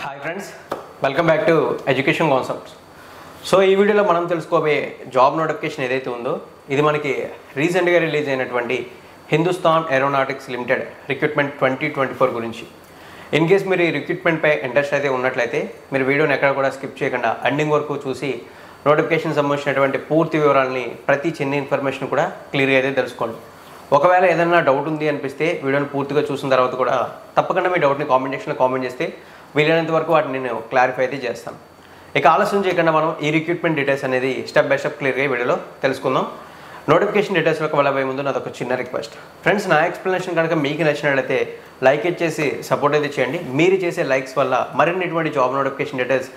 Hi friends, welcome back to education concepts. So ఈ వీడియోలో మనం తెలుసుకోబోయే జాబ్ నోటిఫికేషన్ ఏదైతే ఉందో ఇది మనకి రీసెంట్గా రిలీజ్ అయినటువంటి హిందుస్థాన్ ఏరోనాటిక్స్ లిమిటెడ్ రిక్రూట్మెంట్ 2024 గురించి. ఇన్ కేస్ మీరు ఈ రిక్రూట్మెంట్పై ఇంట్రెస్ట్ అయితే ఉన్నట్లయితే మీరు వీడియోని ఎక్కడ కూడా స్కిప్ చేయకుండా ఎండింగ్ వరకు చూసి నోటిఫికేషన్ సంబంధించినటువంటి పూర్తి వివరాలని ప్రతి చిన్న ఇన్ఫర్మేషన్ కూడా క్లియర్గా అయితే తెలుసుకోండి. ఒకవేళ ఏదైనా డౌట్ ఉంది అనిపిస్తే వీడియోని పూర్తిగా చూసిన తర్వాత కూడా తప్పకుండా మీ డౌట్ని కామెంట్ సెక్షన్లో కామెంట్ చేస్తే వీలైనంత వరకు వాటిని నేను క్లారిఫై అయితే చేస్తాను. ఇక ఆలస్యం చేయకుండా మనం ఈ రిక్రూట్మెంట్ డీటెయిల్స్ అనేది స్టెప్ బై స్టెప్ క్లియర్గా వీడియోలో తెలుసుకుందాం. నోటిఫికేషన్ డీటెయిల్స్లోకి వెళ్ళబోయే ముందు నాదొక చిన్న రిక్వెస్ట్. ఫ్రెండ్స్, నా ఎక్స్ప్లెనేషన్ కనుక మీకు నచ్చినట్లయితే లైక్ ఇచ్చేసి సపోర్ట్ అయితే చేయండి. మీరు చేసే లైక్స్ వల్ల మరిన్ని ఇటువంటి జాబ్ నోటిఫికేషన్ డీటెయిల్స్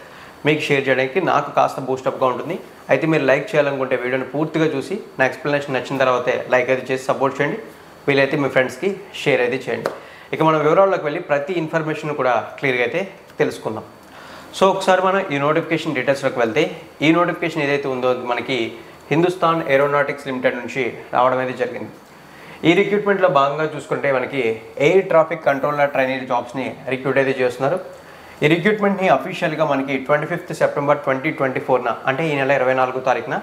మీకు షేర్ చేయడానికి నాకు కాస్త బూస్టప్గా ఉంటుంది. అయితే మీరు లైక్ చేయాలనుకుంటే వీడియోని పూర్తిగా చూసి నా ఎక్స్ప్లెనేషన్ నచ్చిన తర్వాతే లైక్ అయితే చేసి సపోర్ట్ చేయండి. వీలైతే మీ ఫ్రెండ్స్కి షేర్ అయితే చేయండి. ఇక మనం వివరాల్లోకి వెళ్ళి ప్రతి ఇన్ఫర్మేషన్ కూడా క్లియర్గా అయితే తెలుసుకుందాం. సో ఒకసారి మనం ఈ నోటిఫికేషన్ డీటెయిల్స్లోకి వెళ్తే ఈ నోటిఫికేషన్ ఏదైతే ఉందో మనకి హిందుస్థాన్ ఏరోనాటిక్స్ లిమిటెడ్ నుంచి రావడం అయితే జరిగింది. ఈ రిక్రూట్మెంట్లో భాగంగా చూసుకుంటే మనకి ఎయిర్ ట్రాఫిక్ కంట్రోలర్ ట్రైనింగ్ జాబ్స్ని రిక్రూట్ అయితే చేస్తున్నారు. ఈ రిక్రూట్మెంట్ని అఫీషియల్గా మనకి 25 సెప్టెంబర్ 2024 అంటే ఈ నెల 24వ తారీఖున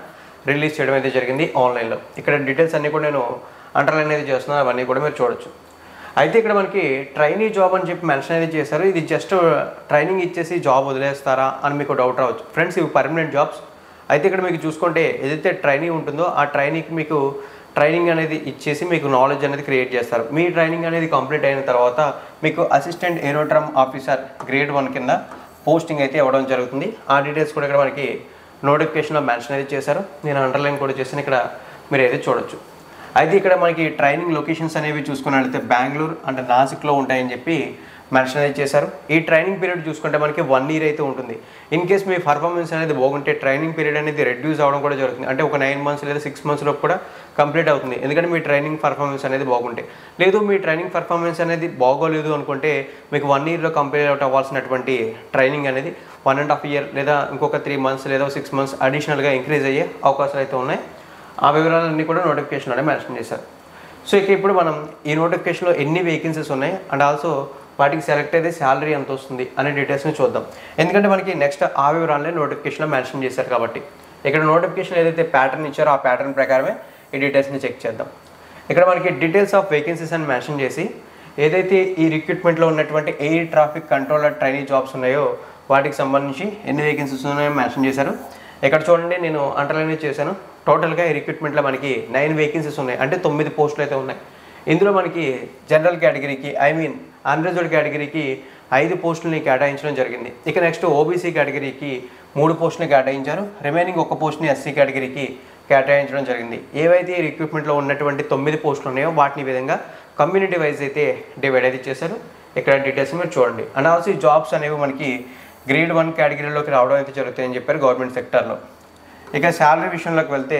రిలీజ్ చేయడం అయితే జరిగింది ఆన్లైన్లో. ఇక్కడ డీటెయిల్స్ అన్నీ కూడా నేను అండర్లైన్ అయితే చేస్తున్నాను, అవన్నీ కూడా మీరు చూడొచ్చు. అయితే ఇక్కడ మనకి ట్రైనీ జాబ్ అని చెప్పి మెన్షన్ అయితే చేశారు. ఇది జస్ట్ ట్రైనింగ్ ఇచ్చేసి జాబ్ వదిలేస్తారా అని మీకు డౌట్ రావచ్చు. ఫ్రెండ్స్, ఇవి పర్మనెంట్ జాబ్స్. అయితే ఇక్కడ మీకు చూసుకుంటే ఏదైతే ట్రైనింగ్ ఉంటుందో ఆ ట్రైనింగ్కి మీకు ట్రైనింగ్ అనేది ఇచ్చేసి మీకు నాలెడ్జ్ అనేది క్రియేట్ చేస్తారు. మీ ట్రైనింగ్ అనేది కంప్లీట్ అయిన తర్వాత మీకు అసిస్టెంట్ ఏరోడ్రమ్ ఆఫీసర్ గ్రేడ్ 1 కింద పోస్టింగ్ అయితే ఇవ్వడం జరుగుతుంది. ఆ డీటెయిల్స్ కూడా ఇక్కడ మనకి నోటిఫికేషన్లో మెన్షన్ అయితే చేశారు. నేను అండర్లైన్ కూడా చేసిన ఇక్కడ మీరు అయితే చూడొచ్చు. అయితే ఇక్కడ మనకి ట్రైనింగ్ లొకేషన్స్ అనేవి చూసుకున్నట్లయితే బెంగళూరు అండ్ నాసిక్లో ఉంటాయని చెప్పి మెన్షన్ అయితే చేశారు. ఈ ట్రైనింగ్ పీరియడ్ చూసుకుంటే మనకి 1 year అయితే ఉంటుంది. ఇన్ కేస్ మీ పర్ఫార్మెన్స్ అనేది బాగుంటే ట్రైనింగ్ పీరియడ్ అనేది రెడ్యూస్ అవ్వడం కూడా జరుగుతుంది. అంటే ఒక 9 months లేదా 6 months లోపు కూడా కంప్లీట్ అవుతుంది. ఎందుకంటే మీ ట్రైనింగ్ పర్ఫార్మెన్స్ అనేది బాగుంటే. లేదు మీ ట్రైనింగ్ పర్ఫార్మెన్స్ అనేది బాగోలేదు అనుకుంటే మీకు 1 yearలో కంప్లీట్ అవుట్ అవ్వాల్సినటువంటి ట్రైనింగ్ అనేది 1.5 year లేదా ఇంకొక 3 months లేదా 6 months అడిషనల్గా ఇంక్రీజ్ అయ్యే అవకాశాలు అయితే ఉన్నాయి. ఆ వివరాలన్నీ కూడా నోటిఫికేషన్లోనే మెన్షన్ చేశారు. సో ఇక ఇప్పుడు మనం ఈ నోటిఫికేషన్లో ఎన్ని వేకెన్సీస్ ఉన్నాయి అండ్ ఆల్సో వాటికి సెలెక్ట్ అయితే శాలరీ ఎంత వస్తుంది అనే డీటెయిల్స్ని చూద్దాం. ఎందుకంటే మనకి నెక్స్ట్ ఆ వివరాలనే నోటిఫికేషన్లో మెన్షన్ చేశారు కాబట్టి ఇక్కడ నోటిఫికేషన్ ఏదైతే ప్యాటర్న్ ఇచ్చారో ఆ ప్యాటర్న్ ప్రకారమే ఈ డీటెయిల్స్ని చెక్ చేద్దాం. ఇక్కడ మనకి డీటెయిల్స్ ఆఫ్ వేకెన్సీస్ అని మెన్షన్ చేసి ఏదైతే ఈ రిక్రూట్మెంట్లో ఉన్నటువంటి air traffic controller training jobs ఉన్నాయో వాటికి సంబంధించి ఎన్ని వేకెన్సీస్ ఉన్నాయో మెన్షన్ చేశారు. ఇక్కడ చూడండి, నేను అండర్లైన్ చేశాను. టోటల్గా ఈ రిక్రూట్మెంట్లో మనకి 9 వేకెన్సీస్ ఉన్నాయి, అంటే 9 పోస్టులు అయితే ఉన్నాయి. ఇందులో మనకి జనరల్ కేటగిరీకి అన్రిజర్వ్డ్ కేటగిరీకి 5 పోస్టులని కేటాయించడం జరిగింది. ఇక నెక్స్ట్ ఓబీసీ కేటగిరీకి 3 పోస్టులని కేటాయించారు. రిమైనింగ్ 1 పోస్ట్ని ఎస్సీ కేటగిరీకి కేటాయించడం జరిగింది. ఏవైతే ఈ రిక్రూట్మెంట్లో ఉన్నటువంటి 9 పోస్టులు ఉన్నాయో వాటిని ఈ విధంగా కమ్యూనిటీ వైజ్ అయితే డివైడ్ అయితే చేశారు. ఇక్కడ డీటెయిల్స్ మీరు చూడండి. అండ్ ఆల్సో ఈ జాబ్స్ అనేవి మనకి గ్రేడ్ 1 కేటగిరీలోకి రావడం అయితే జరుగుతాయని చెప్పారు గవర్నమెంట్ సెక్టర్లో. ఇక శాలరీ విషయంలోకి వెళ్తే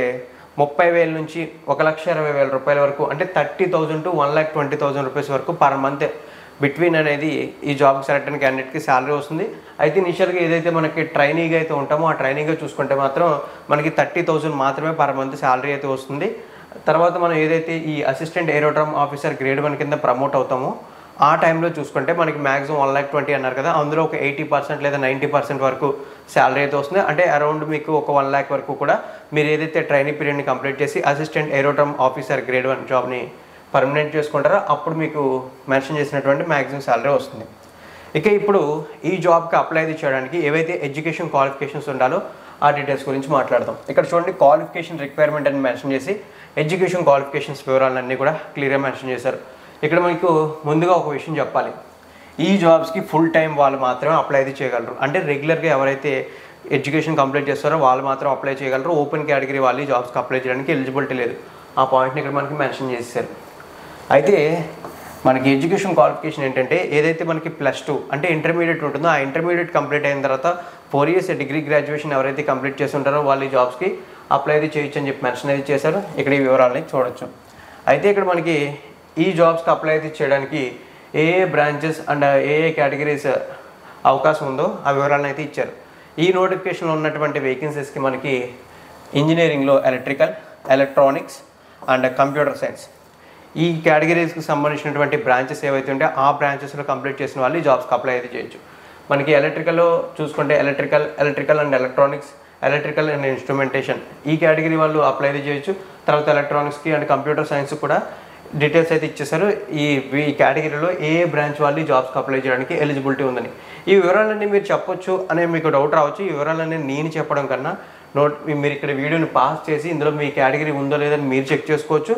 30,000 నుంచి 1,20,000 రూపాయల వరకు, అంటే 30,000 to 1,20,000 రూపీస్ వరకు పర్ మంత్ బిట్వీన్ అనేది ఈ జాబ్కి సెలెక్ట్ అయిన క్యాండిడేట్కి శాలరీ వస్తుంది. అయితే ఇనిషియల్గా ఏదైతే మనకి ట్రైనీగా అయితే ఉంటామో ఆ ట్రైనీగా చూసుకుంటే మాత్రం మనకి 30,000 మాత్రమే పర్ మంత్ శాలరీ అయితే వస్తుంది. తర్వాత మనం ఏదైతే ఈ అసిస్టెంట్ ఏరోడ్రమ్ ఆఫీసర్ గ్రేడ్ 1 కింద ప్రమోట్ అవుతామో ఆ టైంలో చూసుకుంటే మనకి మ్యాక్సిమం 1,20,000 అన్నారు కదా, అందులో ఒక 80% లేదా 90% వరకు శాలరీ అయితే వస్తుంది. అంటే అరౌండ్ మీకు ఒక 1,00,000 వరకు కూడా మీరు ఏదైతే ట్రైనింగ్ పీరియడ్ని కంప్లీట్ చేసి అసిస్టెంట్ ఏరోడ్రమ్ ఆఫీసర్ గ్రేడ్ 1 జాబ్ని పర్మనెంట్ చేసుకుంటారో అప్పుడు మీకు మెన్షన్ చేసినటువంటి మ్యాక్సిమం శాలరీ వస్తుంది. ఇక ఇప్పుడు ఈ జాబ్కి అప్లై చేయడానికి ఏవైతే ఎడ్యుకేషన్ క్వాలిఫికేషన్స్ ఉండాలో ఆ డీటెయిల్స్ గురించి మాట్లాడదాం. ఇక్కడ చూడండి, క్వాలిఫికేషన్ రిక్వైర్మెంట్ అని మెన్షన్ చేసి ఎడ్యుకేషన్ క్వాలిఫికేషన్స్ వివరాలన్నీ కూడా క్లియర్గా మెన్షన్ చేశారు. ఇక్కడ మీకు ముందుగా ఒక విషయం చెప్పాలి, ఈ జాబ్స్కి ఫుల్ టైం వాళ్ళు మాత్రమే అప్లై అయితే చేయగలరు. అంటే రెగ్యులర్గా ఎవరైతే ఎడ్యుకేషన్ కంప్లీట్ చేస్తారో వాళ్ళు మాత్రం అప్లై చేయగలరు. ఓపెన్ కేటగిరీ వాళ్ళు ఈ జాబ్స్కి అప్లై చేయడానికి ఎలిజిబిలిటీ లేదు. ఆ పాయింట్ని ఇక్కడ మనకి మెన్షన్ చేశారు. అయితే మనకి ఎడ్యుకేషన్ క్వాలిఫికేషన్ ఏంటంటే ఏదైతే మనకి +2 అంటే ఇంటర్మీడియట్ ఉంటుందో ఆ ఇంటర్మీడియట్ కంప్లీట్ అయిన తర్వాత 4 years డిగ్రీ గ్రాడ్యుయేషన్ ఎవరైతే కంప్లీట్ చేసి ఉంటారో వాళ్ళు ఈ జాబ్స్కి అప్లై అయితే చేయొచ్చు అని చెప్పి మెన్షన్ అయితే చేశారు. ఇక్కడ ఈ వివరాలని చూడొచ్చు. అయితే ఇక్కడ మనకి ఈ జాబ్స్కి అప్లై అయితే చేయడానికి ఏ బ్రాంచెస్ అండ్ ఏ కేటగిరీస్ అవకాశం ఉందో ఆ వివరాలను అయితే ఇచ్చారు. ఈ నోటిఫికేషన్లో ఉన్నటువంటి వేకెన్సీస్కి మనకి ఇంజనీరింగ్లో electrical, electronics and computer science ఈ కేటగిరీస్కి సంబంధించినటువంటి బ్రాంచెస్ ఏవైతే ఉంటే ఆ బ్రాంచెస్లో కంప్లీట్ చేసిన వాళ్ళు ఈ జాబ్స్కి అప్లై అయితే చేయొచ్చు. మనకి ఎలక్ట్రికల్లో చూసుకుంటే electrical and electronics, electrical and instrumentation ఈ కేటగిరీ వాళ్ళు అప్లై చేయొచ్చు. తర్వాత ఎలక్ట్రానిక్స్కి అండ్ కంప్యూటర్ సైన్స్ కూడా డీటెయిల్స్ అయితే ఇచ్చేసారు. ఈ కేటగిరీలో ఏ బ్రాంచ్ వాళ్ళు జాబ్స్కి అప్లై చేయడానికి ఎలిజిబిలిటీ ఉందని. ఈ వివరాలన్నీ మీరు చెప్పొచ్చు అనే మీకు డౌట్ రావచ్చు. ఈ వివరాలన్నీ నేను చెప్పడం కన్నా మీరు ఇక్కడ వీడియోని పాస్ చేసి ఇందులో మీ కేటగిరీ ఉందో లేదని మీరు చెక్ చేసుకోవచ్చు.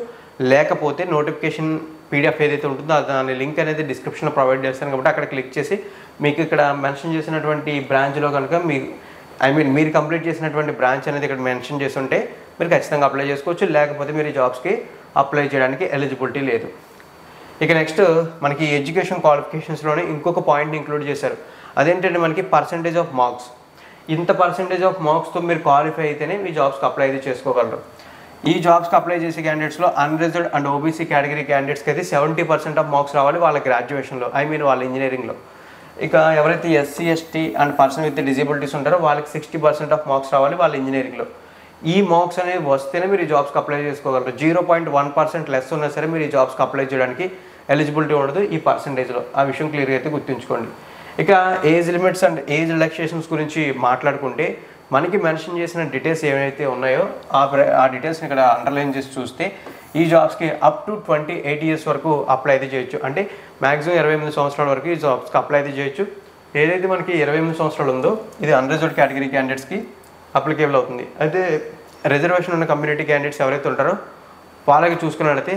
లేకపోతే నోటిఫికేషన్ పీడిఎఫ్ ఏదైతే ఉంటుందో దాని లింక్ అనేది డిస్క్రిప్షన్లో ప్రొవైడ్ చేస్తాను కాబట్టి అక్కడ క్లిక్ చేసి మీకు ఇక్కడ మెన్షన్ చేసినటువంటి బ్రాంచ్లో కనుక మీరు కంప్లీట్ చేసినటువంటి బ్రాంచ్ అనేది ఇక్కడ మెన్షన్ చేసి ఉంటే మీరు ఖచ్చితంగా అప్లై చేసుకోవచ్చు. లేకపోతే మీరు ఈ జాబ్స్కి అప్లై చేయడానికి ఎలిజిబిలిటీ లేదు. ఇక నెక్స్ట్ మనకి ఎడ్యుకేషన్ క్వాలిఫికేషన్స్లోనే ఇంకొక పాయింట్ని ఇంక్లూడ్ చేశారు. అదేంటంటే మనకి పర్సంటేజ్ ఆఫ్ మార్క్స్. ఇంత పర్సంటేజ్ ఆఫ్ మార్క్స్తో మీరు క్వాలిఫై అయితేనే మీ జాబ్స్కి అప్లై అయితే చేసుకోగలరు. ఈ జాబ్స్కి అప్లై చేసే క్యాండిడేట్స్లో అన్రిజర్వ్డ్ అండ్ ఓబీసీ కేటగిరీ క్యాండిడేట్స్కి అయితే 70% ఆఫ్ మార్క్స్ రావాలి వాళ్ళ గ్రాడ్యుయేషన్లో, వాళ్ళ ఇంజనీరింగ్లో. ఇక ఎవరైతే SC ST and person with disabilities ఉంటారో వాళ్ళకి 60% ఆఫ్ మార్క్స్ రావాలి వాళ్ళ ఇంజనీరింగ్లో. ఈ మార్క్స్ అనేవి వస్తేనే మీరు ఈ జాబ్స్కి అప్లై చేసుకోగలరు. 0.1% లెస్ ఉన్నా సరే మీరు ఈ జాబ్స్కి అప్లై చేయడానికి ఎలిజిబిలిటీ ఉండదు ఈ పర్సంటేజ్లో. ఆ విషయం క్లియర్గా అయితే గుర్తుంచుకోండి. ఇక age limits and age relaxations గురించి మాట్లాడుకుంటే మనకి మెన్షన్ చేసిన డీటెయిల్స్ ఏవైతే ఉన్నాయో ఆ డీటెయిల్స్ని ఇక్కడ అండర్లైన్ చేసి చూస్తే ఈ జాబ్స్కి అప్ టు 28 years వరకు అప్లై అయితే చేయొచ్చు. అంటే మ్యాక్సిమం 28 సంవత్సరాల వరకు ఈ జాబ్స్కి అప్లై అయితే చేయొచ్చు. ఏదైతే మనకి 28 సంవత్సరాలు ఉందో ఇది అన్రిజర్వ్డ్ కేటగిరీ క్యాండిడేట్స్కి అప్లికేబుల్ అవుతుంది. అయితే రిజర్వేషన్ ఉన్న కమ్యూనిటీ క్యాండిడేట్స్ ఎవరైతే ఉంటారో వాళ్ళకి చూసుకున్నట్లయితే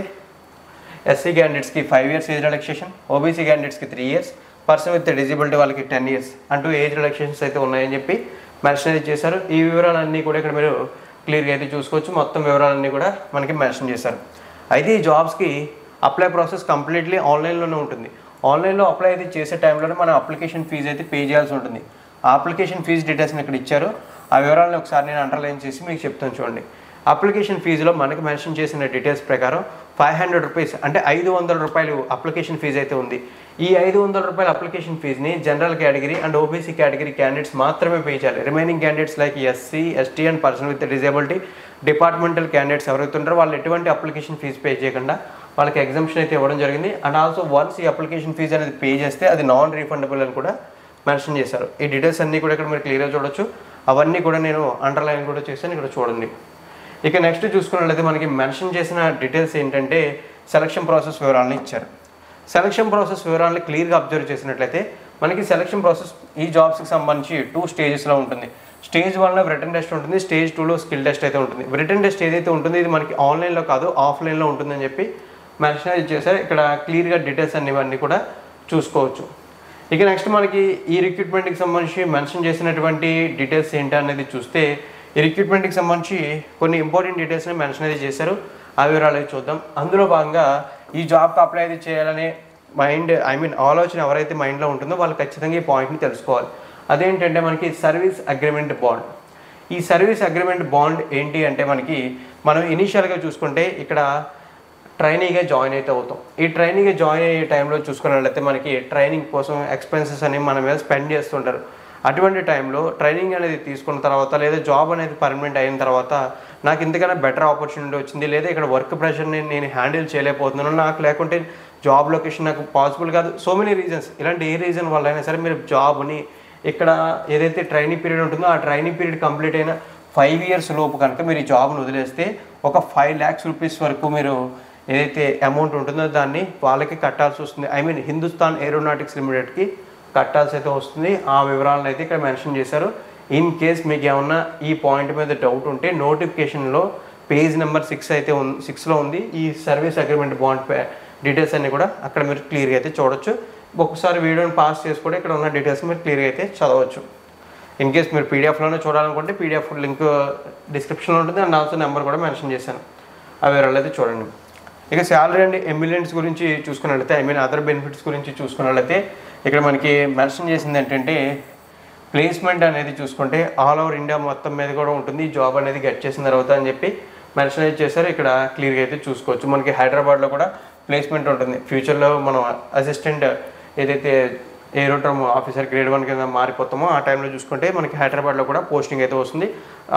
ఎస్సీ క్యాండిడేట్స్కి 5 years ఏజ్ రిలాక్సేషన్, ఓబీసీ క్యాండిడేట్స్కి 3 years, పర్సన్ విత్ డిజేబిలిటీ వాళ్ళకి 10 years అంటూ ఏజ్ రిలాక్సేషన్స్ అయితే ఉన్నాయని చెప్పి మెన్షన్ అయితే చేశారు. ఈ వివరాలన్నీ కూడా ఇక్కడ మీరు క్లియర్గా అయితే చూసుకోవచ్చు. మొత్తం వివరాలన్నీ కూడా మనకి మెన్షన్ చేశారు. అయితే ఈ జాబ్స్కి అప్లై ప్రాసెస్ కంప్లీట్లీ ఆన్లైన్లోనే ఉంటుంది. ఆన్లైన్లో అప్లై అయితే చేసే టైంలోనే మన అప్లికేషన్ ఫీజు అయితే పే చేయాల్సి ఉంటుంది. ఆ అప్లికేషన్ ఫీజు డీటెయిల్స్ని ఇక్కడ ఇచ్చారు. ఆ వివరాలను ఒకసారి నేను అండర్లైన్ చేసి మీకు చెప్తాను చూడండి. అప్లికేషన్ ఫీజులో మనకి మెన్షన్ చేసిన డీటెయిల్స్ ప్రకారం 500 రూపీస్ అంటే 500 రూపాయలు అప్లికేషన్ ఫీజు అయితే ఉంది. ఈ 500 రూపాయల అప్లికేషన్ ఫీజుని general category and OBC category candidates మాత్రమే పే చేయాలి. Remaining candidates like SC ST and person with disability departmental candidates ఎవరైతే ఉంటారో వాళ్ళు ఎటువంటి అప్లికేషన్ ఫీజు పే చేయకుండా వాళ్ళకి ఎగ్జామ్షన్ అయితే ఇవ్వడం జరిగింది. అండ్ ఆల్సో వన్స్ ఈ అప్లికేషన్ ఫీజు అనేది పే చేస్తే అది నాన్ రీఫండబుల్ అని కూడా మెన్షన్ చేశారు. ఈ డీటెయిల్స్ అన్నీ కూడా ఇక్కడ మీరు క్లియర్గా చూడొచ్చు. అవన్నీ కూడా నేను అండర్లైన్ కూడా చేశాను, ఇక్కడ చూడండి. ఇక నెక్స్ట్ చూసుకున్నట్లయితే మనకి మెన్షన్ చేసిన డీటెయిల్స్ ఏంటంటే సెలక్షన్ ప్రాసెస్ వివరాలను ఇచ్చారు. సెలక్షన్ ప్రాసెస్ వివరాలను క్లియర్గా అబ్జర్వ్ చేసినట్లయితే మనకి సెలక్షన్ ప్రాసెస్ ఈ జాబ్స్కి సంబంధించి 2 స్టేజెస్లో ఉంటుంది. స్టేజ్ 1లో రిటన్ టెస్ట్ ఉంటుంది, స్టేజ్ 2లో స్కిల్ టెస్ట్ అయితే ఉంటుంది. రిటన్ టెస్ట్ ఏదైతే ఉంటుందో ఇది మనకి ఆన్లైన్లో కాదు ఆఫ్లైన్లో ఉంటుందని చెప్పి మెన్షన్ చేశారు. ఇక్కడ క్లియర్గా డీటెయిల్స్ అన్నీ కూడా చూసుకోవచ్చు. ఇక నెక్స్ట్ మనకి ఈ రిక్రూట్మెంట్కి సంబంధించి మెన్షన్ చేసినటువంటి డీటెయిల్స్ ఏంటి అనేది చూస్తే ఈ రిక్రూట్మెంట్కి సంబంధించి కొన్ని ఇంపార్టెంట్ డీటెయిల్స్ని మెన్షన్ అయితే చేశారు. ఆ వివరాలు అయితే చూద్దాం. అందులో భాగంగా ఈ జాబ్కి అప్లై అయితే చేయాలనే ఆలోచన ఎవరైతే మైండ్లో ఉంటుందో వాళ్ళు ఖచ్చితంగా ఈ పాయింట్ని తెలుసుకోవాలి. అదేంటంటే మనకి సర్వీస్ అగ్రిమెంట్ బాండ్. ఈ సర్వీస్ అగ్రిమెంట్ బాండ్ ఏంటి అంటే మనం ఇనీషియల్గా చూసుకుంటే ఇక్కడ ట్రైనీగా జాయిన్ అయితే అవుతాం. ఈ ట్రైనీగా జాయిన్ అయ్యే టైంలో చూసుకున్నట్లయితే మనకి ట్రైనింగ్ కోసం ఎక్స్పెన్సెస్ అనేవి మన మీద స్పెండ్ చేస్తుంటారు. అటువంటి టైంలో ట్రైనింగ్ అనేది తీసుకున్న తర్వాత లేదా జాబ్ అనేది పర్మనెంట్ అయిన తర్వాత నాకు ఇంతకన్నా బెటర్ ఆపర్చునిటీ వచ్చింది, లేదా ఇక్కడ వర్క్ ప్రెషర్ని నేను హ్యాండిల్ చేయలేకపోతున్నాను, నాకు లేకుంటే జాబ్ లొకేషన్ నాకు పాసిబుల్ కాదు, సో మెనీ రీజన్స్. ఇలాంటి ఏ రీజన్ వల్ల అయినా సరే మీరు జాబ్ని ఇక్కడ ఏదైతే ట్రైనింగ్ పీరియడ్ ఉంటుందో ఆ ట్రైనింగ్ పీరియడ్ కంప్లీట్ అయిన 5 years లోపు కనుక మీరు ఈ జాబ్ను వదిలేస్తే ఒక 5 lakhs రూపీస్ వరకు మీరు ఏదైతే అమౌంట్ ఉంటుందో దాన్ని వాళ్ళకి కట్టాల్సి వస్తుంది. హిందుస్థాన్ ఏరోనాటిక్స్ లిమిటెడ్కి కట్టాల్సి అయితే వస్తుంది. ఆ వివరాలను అయితే ఇక్కడ మెన్షన్ చేశారు. ఇన్ కేస్ మీకు ఏమన్నా ఈ పాయింట్ మీద డౌట్ ఉంటే నోటిఫికేషన్లో పేజ్ నెంబర్ 6లో ఉంది ఈ సర్వీస్ అగ్రిమెంట్ బాండ్ డీటెయిల్స్ అన్నీ కూడా అక్కడ మీరు క్లియర్గా అయితే చూడొచ్చు. ఒకసారి వీడియోని పాస్ చేసి కూడా ఇక్కడ ఉన్న డీటెయిల్స్ మీరు క్లియర్గా అయితే చదవచ్చు. ఇన్ కేస్ మీరు పీడిఎఫ్లోనే చూడాలనుకుంటే పీడిఎఫ్ లింక్ డిస్క్రిప్షన్లో ఉంటుంది. అండ్ ఆల్సో నెంబర్ కూడా మెన్షన్ చేశాను. ఆ వివరాలు అయితే చూడండి. ఇక శాలరీ అండ్ ఎమిలెంట్స్ గురించి చూసుకున్నట్లయితే అదర్ బెనిఫిట్స్ గురించి చూసుకున్నట్లయితే ఇక్కడ మనకి మెన్షన్ చేసింది ఏంటంటే ప్లేస్మెంట్ అనేది చూసుకుంటే ఆల్ ఓవర్ ఇండియా మొత్తం మీద కూడా ఉంటుంది. ఈ జాబ్ అనేది గెట్ చేసిన తర్వాత అని చెప్పి మెన్షన్ అయితే చేశారు. ఇక్కడ క్లియర్గా అయితే చూసుకోవచ్చు. మనకి హైదరాబాద్లో కూడా ప్లేస్మెంట్ ఉంటుంది. ఫ్యూచర్లో మనం అసిస్టెంట్ ఏదైతే ఏరోడ్రోమ్ ఆఫీసర్ గ్రేడ్ 1 కింద మారిపోతామో ఆ టైంలో చూసుకుంటే మనకి హైదరాబాద్లో కూడా పోస్టింగ్ అయితే వస్తుంది.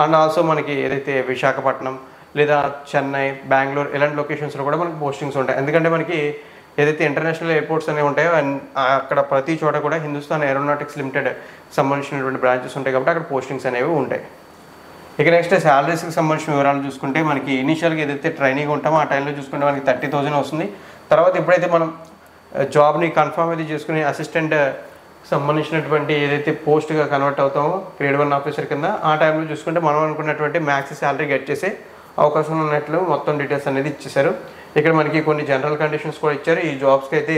అండ్ ఆల్సో మనకి ఏదైతే విశాఖపట్నం లేదా చెన్నై, బెంగళూరు ఇలాంటి లొకేషన్స్లో కూడా మనకి పోస్టింగ్స్ ఉంటాయి. ఎందుకంటే మనకి ఏదైతే ఇంటర్నేషనల్ ఎయిర్పోర్ట్స్ అనేవి ఉంటాయో అక్కడ ప్రతి చోట కూడా హిందుస్థాన్ ఏరోనాటిక్స్ లిమిటెడ్ సంబంధించినటువంటి బ్రాంచెస్ ఉంటాయి కాబట్టి అక్కడ పోస్టింగ్స్ అనేవి ఉంటాయి. ఇక నెక్స్ట్ శాలరీస్కి సంబంధించిన వివరాలు చూసుకుంటే మనకి ఇనీషియల్గా ఏదైతే ట్రైనింగ్ ఉంటామో ఆ టైంలో చూసుకుంటే మనకి 30,000 వస్తుంది. తర్వాత ఎప్పుడైతే మనం జాబ్ని కన్ఫర్మ్ అయితే చేసుకుని అసిస్టెంట్ సంబంధించినటువంటి ఏదైతే పోస్ట్గా కన్వర్ట్ అవుతామో గ్రేడ్ 1 ఆఫీసర్ కింద ఆ టైంలో చూసుకుంటే మనం అనుకున్నటువంటి మ్యాక్స్ శాలరీ గెట్ చేసే అవకాశం ఉన్నట్లు మొత్తం డీటెయిల్స్ అనేది ఇచ్చేశారు. ఇక్కడ మనకి కొన్ని జనరల్ కండిషన్స్ కూడా ఇచ్చారు. ఈ జాబ్స్కి అయితే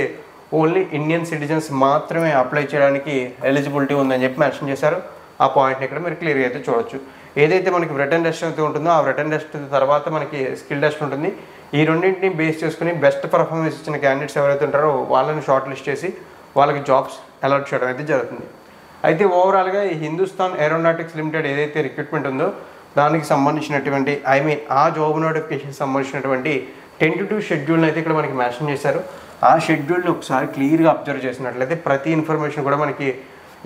ఓన్లీ ఇండియన్ సిటిజన్స్ మాత్రమే అప్లై చేయడానికి ఎలిజిబిలిటీ ఉందని చెప్పి మెన్షన్ చేశారు. ఆ పాయింట్ని ఇక్కడ మీరు క్లియర్గా అయితే చూడొచ్చు. ఏదైతే మనకి రిటర్న్ టెస్ట్ అయితే ఉంటుందో ఆ రిటర్న్ టెస్ట్ తర్వాత మనకి స్కిల్ టెస్ట్ ఉంటుంది. ఈ రెండింటిని బేస్ చేసుకుని బెస్ట్ పర్ఫార్మెన్స్ ఇచ్చిన క్యాండిడేట్స్ ఎవరైతే ఉంటారో వాళ్ళని షార్ట్ లిస్ట్ చేసి వాళ్ళకి జాబ్స్ అలాట్ చేయడం అయితే జరుగుతుంది. అయితే ఓవరాల్గా ఈ హిందుస్థాన్ ఏరోనాటిక్స్ లిమిటెడ్ ఏదైతే రిక్రూట్మెంట్ ఉందో దానికి సంబంధించినటువంటి ఆ జాబ్ నోటిఫికేషన్ సంబంధించినటువంటి 10-2 షెడ్యూల్ని అయితే ఇక్కడ మనకి మెన్షన్ చేశారు. ఆ షెడ్యూల్ని ఒకసారి క్లియర్గా అబ్జర్వ్ చేసినట్లయితే ప్రతి ఇన్ఫర్మేషన్ కూడా మనకి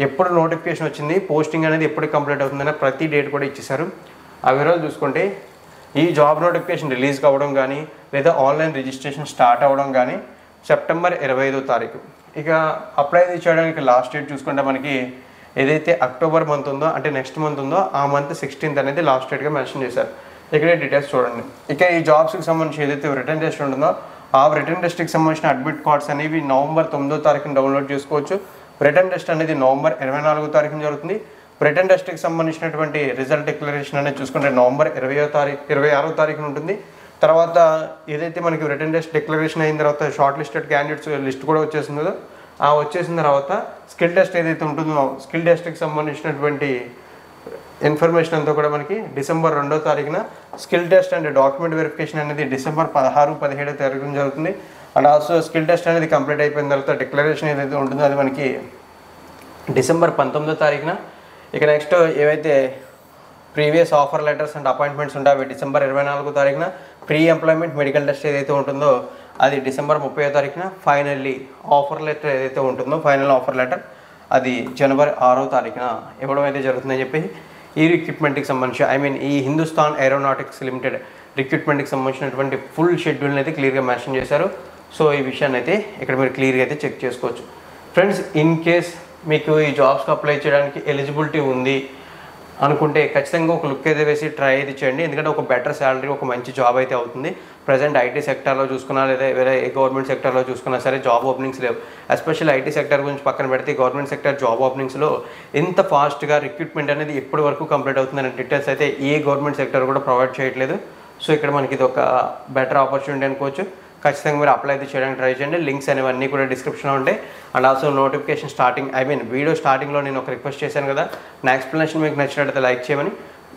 ఎప్పుడు నోటిఫికేషన్ వచ్చింది, పోస్టింగ్ అనేది ఎప్పుడు కంప్లీట్ అవుతుందనే ప్రతి డేట్ కూడా ఇచ్చేశారు. ఆ వివరాలు చూసుకుంటే ఈ జాబ్ నోటిఫికేషన్ రిలీజ్ కావడం కానీ లేదా ఆన్లైన్ రిజిస్ట్రేషన్ స్టార్ట్ అవ్వడం కానీ సెప్టెంబర్ 25వ తారీఖు. ఇక అప్లై చేయడానికి లాస్ట్ డేట్ చూసుకుంటే మనకి ఏదైతే అక్టోబర్ మంత్ ఉందో అంటే నెక్స్ట్ మంత్ ఉందో ఆ మంత్ 16th అనేది లాస్ట్ డేట్గా మెన్షన్ చేశారు. ఇక్కడే డీటెయిల్స్ చూడండి. ఇక ఈ జాబ్స్కి సంబంధించి ఏదైతే రిటర్న్ టెస్ట్ ఉంటుందో ఆ రిటర్న్ టెస్ట్కి సంబంధించిన అడ్మిట్ కార్డ్స్ అనేవి నవంబర్ 9వ తారీఖున డౌన్లోడ్ చేసుకోవచ్చు. రిటర్న్ టెస్ట్ అనేది నవంబర్ 24వ తారీఖున జరుగుతుంది. రిటర్న్ టెస్ట్కి సంబంధించినటువంటి రిజల్ట్ డిక్లరేషన్ అనేది చూసుకుంటే నవంబర్ 26వ తారీఖున ఉంటుంది. తర్వాత ఏదైతే మనకి రిటర్న్ టెస్ట్ డిక్లరేషన్ అయిన తర్వాత షార్ట్ లిస్టెడ్ క్యాండిడేట్స్ లిస్ట్ కూడా వచ్చేసిందో ఆ వచ్చేసిన తర్వాత స్కిల్ టెస్ట్ ఏదైతే ఉంటుందో స్కిల్ టెస్ట్కి సంబంధించినటువంటి ఇన్ఫర్మేషన్ అంతా కూడా మనకి డిసెంబర్ 2వ తారీఖున skill test and document verification అనేది డిసెంబర్ 16, 17వ తారీఖున జరుగుతుంది. అండ్ ఆల్సో స్కిల్ టెస్ట్ అనేది కంప్లీట్ అయిపోయిన తర్వాత డిక్లరేషన్ ఏదైతే ఉంటుందో అది మనకి డిసెంబర్ 19వ తారీఖున. ఇక నెక్స్ట్ ఏవైతే previous offer letters and appointments ఉంటాయి అవి డిసెంబర్ 24వ తారీఖున. ప్రీ ఎంప్లాయ్మెంట్ మెడికల్ టెస్ట్ ఏదైతే ఉంటుందో అది డిసెంబర్ 30వ తారీఖున. ఫైనల్లీ ఆఫర్ లెటర్ ఏదైతే ఉంటుందో ఫైనల్ ఆఫర్ లెటర్ అది జనవరి 6వ తారీఖున ఇవ్వడం అయితే జరుగుతుందని చెప్పి ఈ రిక్రూట్మెంట్కి సంబంధించి ఈ హిందుస్థాన్ ఏరోనాటిక్స్ లిమిటెడ్ రిక్రూట్మెంట్కి సంబంధించినటువంటి ఫుల్ షెడ్యూల్ని అయితే క్లియర్గా మెన్షన్ చేశారు. సో ఈ విషయాన్ని అయితే ఇక్కడ మీరు క్లియర్గా అయితే చెక్ చేసుకోవచ్చు. ఫ్రెండ్స్, ఇన్ కేస్ మీకు ఈ జాబ్స్కి అప్లై చేయడానికి ఎలిజిబిలిటీ ఉంది అనుకుంటే ఖచ్చితంగా ఒక లుక్ అయితే వేసి ట్రై అయితే చేయండి. ఎందుకంటే ఒక బెటర్ శాలరీ, ఒక మంచి జాబ్ అయితే అవుతుంది. ప్రజెంట్ ఐటీ సెక్టర్లో చూసుకున్నా లేదా వేరే గవర్నమెంట్ సెక్టర్లో చూసుకున్నా సరే జాబ్ ఓపెనింగ్స్ లేవు. ఎస్పెషల్లీ ఐటీ సెక్టర్ గురించి పక్కన పెడితే గవర్నమెంట్ సెక్టర్ జాబ్ ఓపెనింగ్స్లో ఎంత ఫాస్ట్గా రిక్రూట్మెంట్ అనేది ఎప్పటి వరకు కంప్లీట్ అవుతుందనే డీటెయిల్స్ అయితే ఏ గవర్నమెంట్ సెక్టర్ కూడా ప్రొవైడ్ చేయట్లేదు. సో ఇక్కడ మనకి ఇది ఒక బెటర్ ఆపర్చునిటీ అనుకోవచ్చు. ఖచ్చితంగా మీరు అప్లై అయితే చేయడానికి ట్రై చేయండి. లింక్స్ అనేవన్నీ కూడా డిస్క్రిప్షన్లో ఉంటాయి. And also notification starting video స్టార్టింగ్లో నేను ఒక రిక్వెస్ట్ చేశాను కదా, నా ఎక్స్ప్లెనేషన్ మీకు నచ్చినట్లయితే లైక్ చేయమని.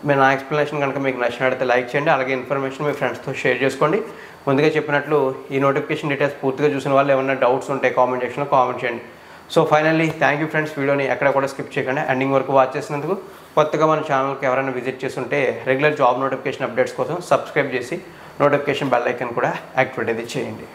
మీరు నా ఎక్స్ప్లెనేషన్ కనుక మీకు నచ్చినట్లయితే లైక్ చేయండి. అలాగే ఇన్ఫర్మేషన్ మీ ఫ్రెండ్స్తో షేర్ చేసుకోండి. ముందుగా చెప్పినట్లు ఈ నోటిఫికేషన్ డీటెయిల్స్ పూర్తిగా చూసిన వాళ్ళు ఏమన్నా డౌట్స్ ఉంటే కామెంట్ సెక్షన్లో కామెంట్ చేయండి. So finally thank you friends. వీడియోని ఎక్కడ కూడా స్కిప్ చేయకండి, ఎండింగ్ వరకు వాచ్ చేసినందుకు. కొత్తగా మన ఛానల్కి ఎవరైనా విజిట్ చేస్తుంటే రెగ్యులర్ జాబ్ నోటిఫికేషన్ అప్డేట్స్ కోసం సబ్స్క్రైబ్ చేసి నోటిఫికేషన్ బెల్ ఐకాన్ కూడా యాక్టివేట్ అయితే చేయండి.